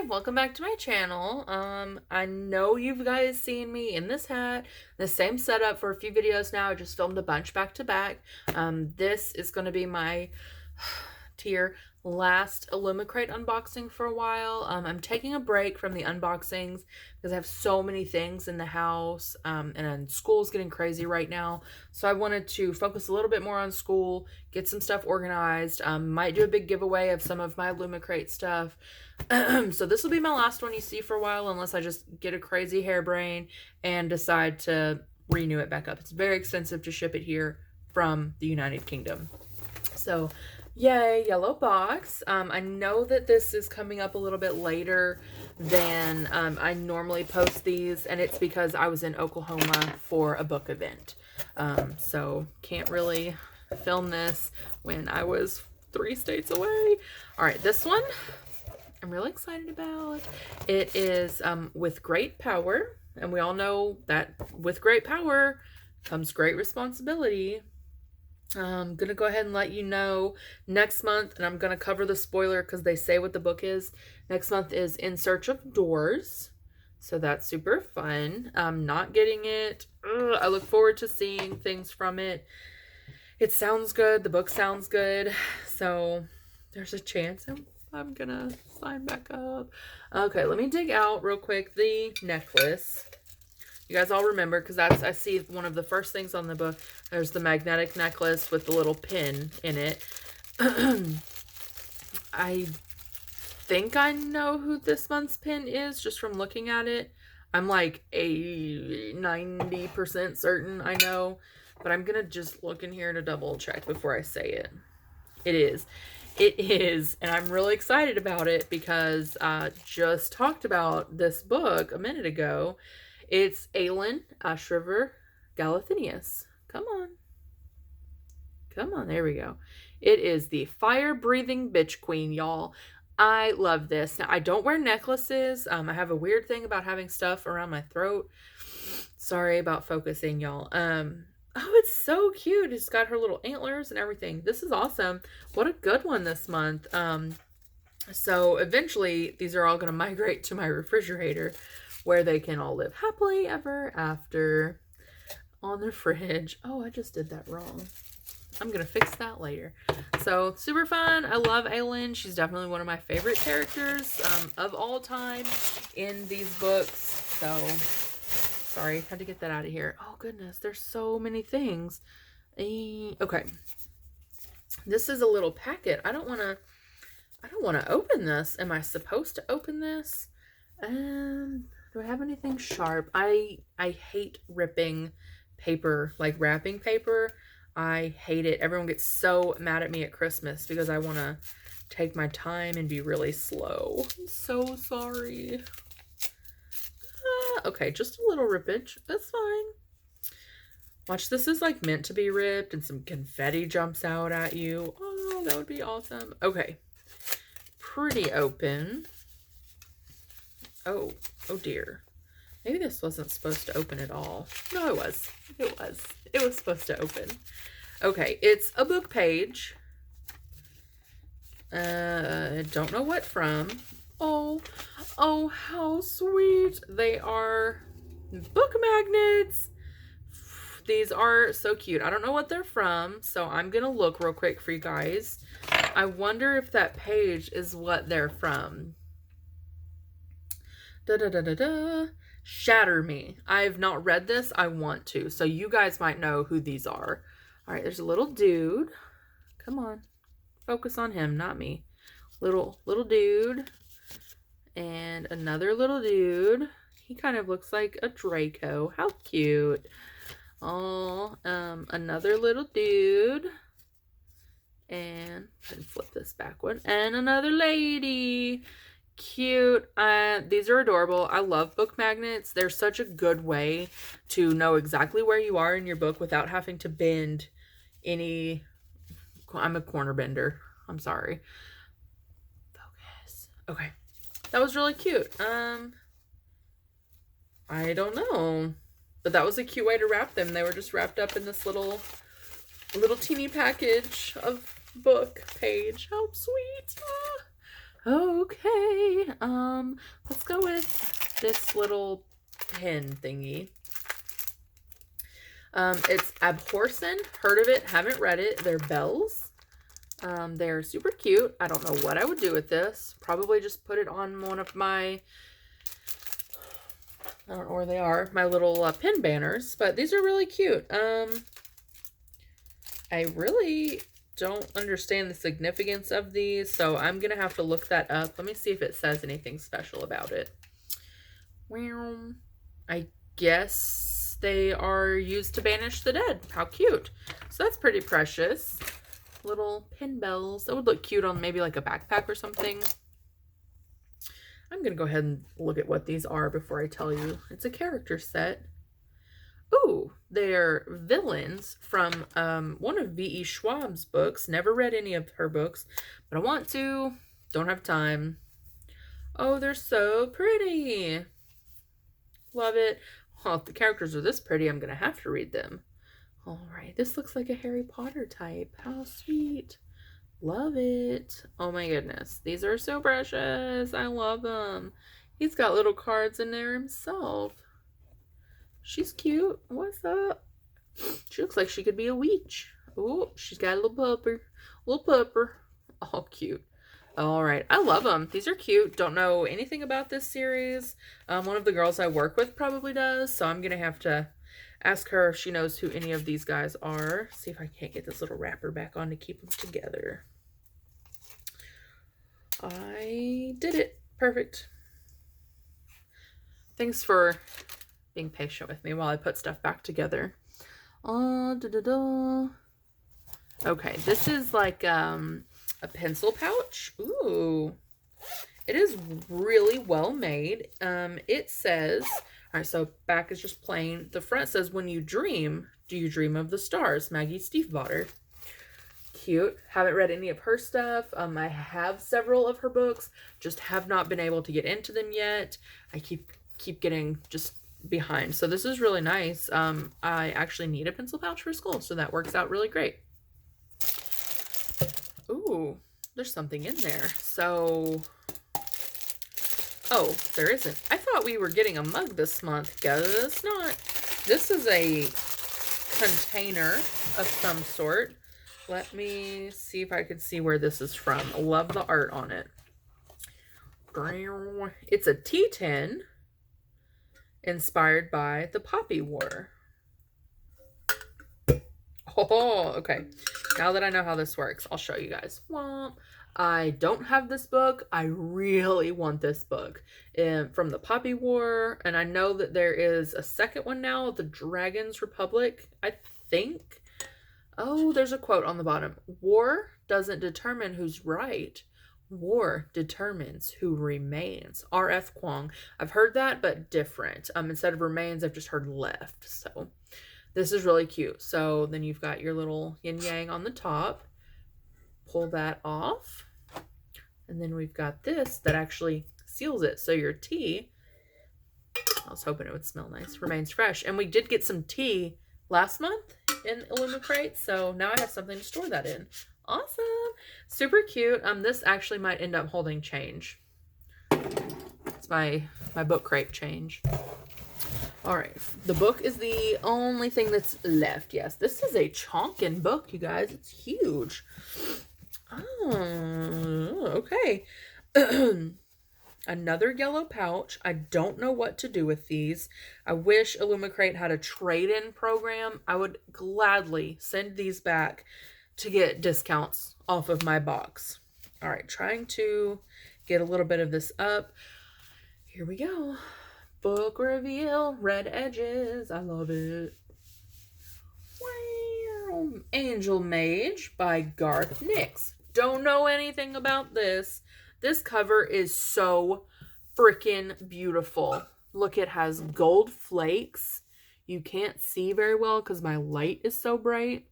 welcome back to my channel. I know you guys seen me in this hat, the same setup for a few videos now. I just filmed a bunch back to back. This is going to be my last Illumicrate unboxing for a while. I'm taking a break from the unboxings because I have so many things in the house, and school's getting crazy right now. So I wanted to focus a little bit more on school, get some stuff organized. Might do a big giveaway of some of my Illumicrate stuff. So this will be my last one you see for a while, unless I just get a crazy hairbrain and decide to renew it back up. It's very expensive to ship it here from the United Kingdom. So yay, yellow box. I know that this is coming up a little bit later than I normally post these, and it's because I was in Oklahoma for a book event. So can't really film this when I was 3 states away. All right, this one I'm really excited about. It is with great power, and we all know that with great power comes great responsibility. I'm gonna go ahead and let you know next month, and I'm gonna cover the spoiler because they say what the book is. Next month is In Search of Doors, so that's super fun. I'm not getting it. I look forward to seeing things from it. It sounds good. The book sounds good, so there's a chance I'm gonna sign back up. Okay, let me dig out real quick the necklace. You guys all remember, because I see one of the first things on the book. There's the magnetic necklace with the little pin in it. I think I know who this month's pin is just from looking at it. I'm like 90% certain I know, but I'm gonna just look in here to double check before I say it. It is. It is, and I'm really excited about it because I just talked about this book a minute ago. It's Aelin Ashriver Galathinius. Come on. Come on, there we go. It is the fire-breathing bitch queen, y'all. I love this. Now, I don't wear necklaces. I have a weird thing about having stuff around my throat. Sorry about focusing, y'all. Oh, it's so cute. It's got her little antlers and everything. This is awesome. What a good one this month. So eventually, these are all going to migrate to my refrigerator, where they can all live happily ever after on the fridge. Oh, I just did that wrong. I'm going to fix that later. So, super fun. I love Aelin. She's definitely one of my favorite characters of all time in these books. So, sorry, had to get that out of here. Oh, goodness, there's so many things. Okay. This is a little packet. I don't want to open this. Am I supposed to open this? Do I have anything sharp? I hate ripping paper, like wrapping paper. I hate it. Everyone gets so mad at me at Christmas because I want to take my time and be really slow. I'm so sorry. Okay, just a little rippage. That's fine. Watch, this is like meant to be ripped and some confetti jumps out at you. Oh, that would be awesome. Okay. Pretty open. Oh dear. Maybe this wasn't supposed to open at all. No, it was. It was. It was supposed to open. Okay, it's a book page. Don't know what from. Oh, how sweet. They are book magnets. These are so cute. I don't know what they're from, so I'm going to look real quick for you guys. I wonder if that page is what they're from. Shatter Me. I have not read this. I want to. So you guys might know who these are. All right, there's a little dude. Come on. Focus on him, not me. Little dude. And another little dude. He kind of looks like a Draco. How cute. Oh, another little dude. And flip this backward. And another lady. Cute. These are adorable. I love book magnets. They're such a good way to know exactly where you are in your book without having to bend any. I'm a corner bender. I'm sorry. Focus. Okay. That was really cute. I don't know. But that was a cute way to wrap them. They were just wrapped up in this little teeny package of book page. How sweet. Okay, let's go with this little pin thingy. It's Abhorsen. Heard of it, haven't read it. They're bells. They're super cute. I don't know what I would do with this. Probably just put it on one of my, I don't know where they are, my little pin banners. But these are really cute. I really don't understand the significance of these, so I'm gonna have to look that up. Let me see if it says anything special about it. Well, I guess they are used to banish the dead. How cute. So that's pretty precious. Little pin bells. That would look cute on maybe like a backpack or something. I'm gonna go ahead and look at what these are before I tell you. It's a character set. Ooh, they're villains from one of V.E. Schwab's books. Never read any of her books, but I want to. Don't have time. Oh, they're so pretty. Love it. Well, if the characters are this pretty, I'm going to have to read them. All right, this looks like a Harry Potter type. How sweet. Love it. Oh my goodness. These are so precious. I love them. He's got little cards in there himself. She's cute. What's up? She looks like she could be a witch. Oh, she's got a little pupper. Little pupper. Oh, cute. All right. I love them. These are cute. Don't know anything about this series. One of the girls I work with probably does, so I'm going to have to ask her if she knows who any of these guys are. See if I can't get this little wrapper back on to keep them together. I did it. Perfect. Thanks for being patient with me while I put stuff back together. Okay, this is like a pencil pouch. Ooh, it is really well made. It says, all right, so back is just plain. The front says, when you dream, do you dream of the stars? Maggie Stiefvater. Cute. Haven't read any of her stuff. I have several of her books, just have not been able to get into them yet. I keep getting just behind. So this is really nice. I actually need a pencil pouch for school, so that works out really great. Ooh, there's something in there. So, oh, there isn't. I thought we were getting a mug this month. Guess not. This is a container of some sort. Let me see if I can see where this is from. I love the art on it. It's a tea tin inspired by the Poppy War. Oh, okay. Now that I know how this works, I'll show you guys. Womp. I don't have this book. I really want this book from the Poppy War. And I know that there is a second one now, The Dragon's Republic, I think. Oh, there's a quote on the bottom. War doesn't determine who's right. War determines who remains. R.F. Kuang. I've heard that, but different. Instead of remains, I've just heard left. So this is really cute. So then you've got your little yin-yang on the top. Pull that off. And then we've got this that actually seals it. So your tea, I was hoping it would smell nice, remains fresh. And we did get some tea last month in Illumicrate. So now I have something to store that in. Awesome. Super cute. This actually might end up holding change. It's my book crate change. All right. The book is the only thing that's left. Yes, this is a chonkin book, you guys. It's huge. Oh, okay. Another yellow pouch. I don't know what to do with these. I wish Illumicrate had a trade-in program. I would gladly send these back to get discounts off of my box. All right, trying to get a little bit of this up. Here we go. Book reveal, red edges. I love it. Wow. Angel Mage by Garth Nix. Don't know anything about this. This cover is so freaking beautiful. Look, it has gold flakes. You can't see very well because my light is so bright.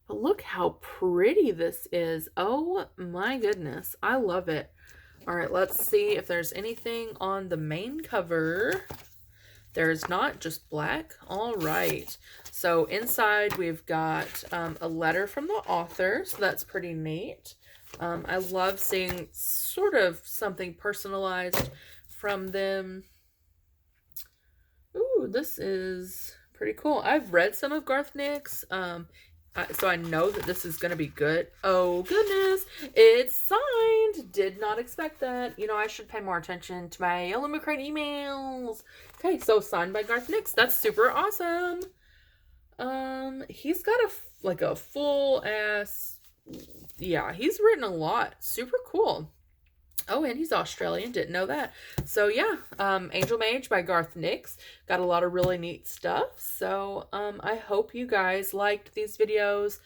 But look how pretty this is. Oh my goodness. I love it. All right, let's see if there's anything on the main cover. There's not, just black. All right. So inside we've got a letter from the author. So that's pretty neat. I love seeing sort of something personalized from them. Ooh, this is pretty cool. I've read some of Garth Nick's, so I know that this is going to be good. Oh, goodness. It's signed. Did not expect that. You know, I should pay more attention to my Illumicrate emails. Okay, so signed by Garth Nick's. That's super awesome. He's got a full ass, yeah, he's written a lot. Super cool. Oh, and he's Australian. Didn't know that. So yeah, Angel Mage by Garth Nix. Got a lot of really neat stuff. So I hope you guys liked these videos.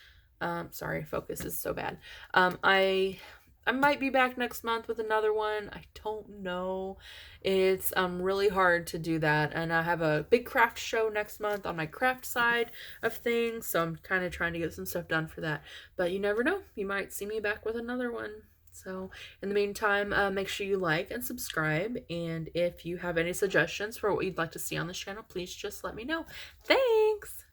Sorry, focus is so bad. I might be back next month with another one. I don't know. It's really hard to do that. And I have a big craft show next month on my craft side of things. So I'm kind of trying to get some stuff done for that. But you never know. You might see me back with another one. So in the meantime, make sure you like and subscribe. And if you have any suggestions for what you'd like to see on this channel, please just let me know. Thanks!